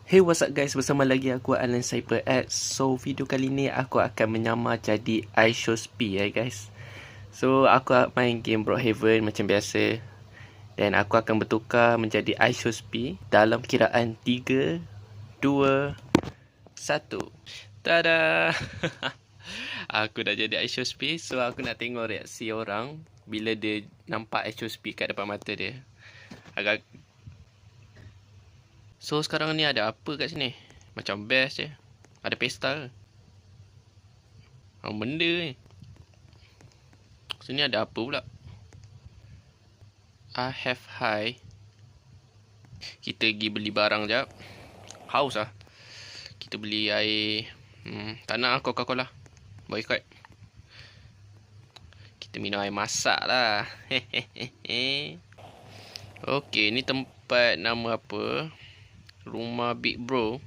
Hey, what's up guys, bersama lagi aku Alan Cyber X. So video kali ni aku akan menyamar jadi iShowSpeed guys. So aku main game Brookhaven macam biasa, dan aku akan bertukar menjadi iShowSpeed dalam kiraan 3, 2, 1. Tada. Aku dah jadi iShowSpeed. So aku nak tengok reaksi orang bila dia nampak iShowSpeed kat depan mata dia. So sekarang ni ada apa kat sini? Macam best je. Ada pesta ke? Benda ni. Sini ada apa pula? I have high. Kita pergi beli barang jap. Haus lah. Kita beli air. Tak nak Coca-Cola. Boycott. Kita minum air masak lah. Okay, ni tempat nama apa? Rumah Big Bro.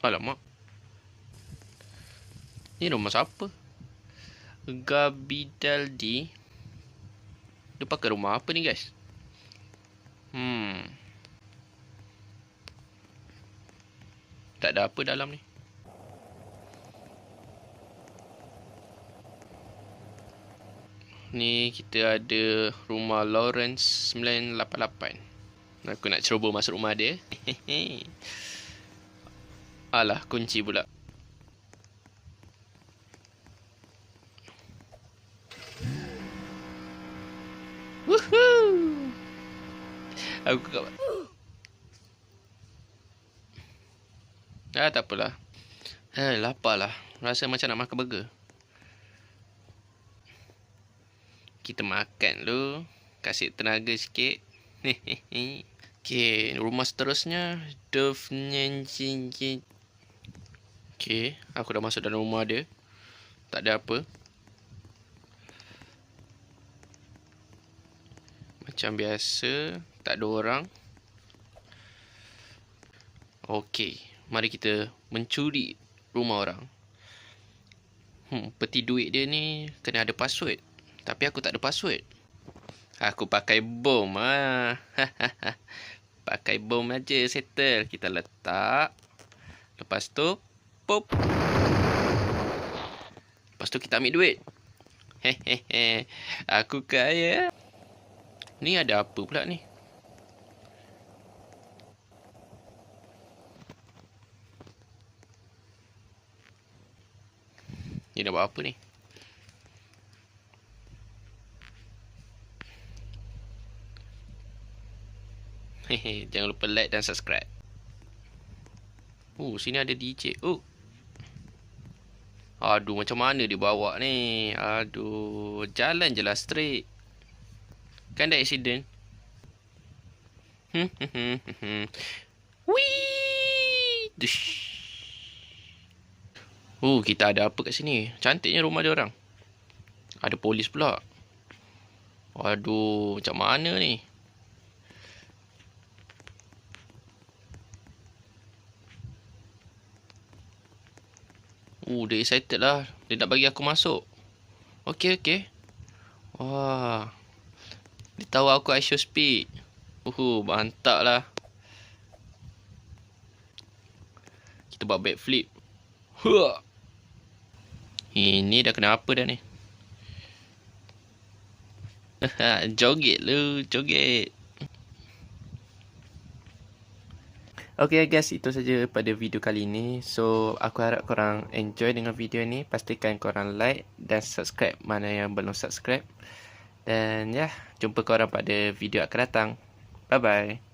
Alamak. Ni rumah siapa? Gabidaldi. Dia pakai rumah apa ni guys? Tak ada apa dalam ni. Ni kita ada rumah Lawrence 988. Aku nak ceroboh masuk rumah dia. Alah, kunci pula. Woohoo! Aku kat... tak apalah. Lapar lah. Rasa macam nak makan burger. Kita makan dulu. Kasih tenaga sikit. Okay, rumah seterusnya Okay, aku dah masuk dalam rumah dia. Tak ada apa. Macam biasa, tak ada orang. Okay, mari kita mencuri rumah orang. Peti duit dia ni kena ada password. Tapi aku tak ada password. Aku pakai bom ah. Pakai bom aja settle. Kita letak. Lepas tu pop. Lepas tu kita ambil duit. Hehehe. Aku kaya. Ni ada apa pula ni? Ni dah buat apa ni? Hehe, jangan lupa like dan subscribe. Sini ada DJ. Aduh, macam mana dia bawa ni? Aduh, jalan je lah straight. Kan dah accident. Wih. Kita ada apa kat sini? Cantiknya rumah dia orang. Ada polis pula. Aduh, macam mana ni? Dia excited lah. Dia nak bagi aku masuk. Okay. Wah. Dia tahu aku iShowSpeed. Mantap lah. Kita buat backflip. Ini dah kena apa dah ni? Joget lu, joget. Okay guys, itu saja pada video kali ini. So, aku harap korang enjoy dengan video ni. Pastikan korang like dan subscribe mana yang belum subscribe. Dan jumpa korang pada video akan datang. Bye bye.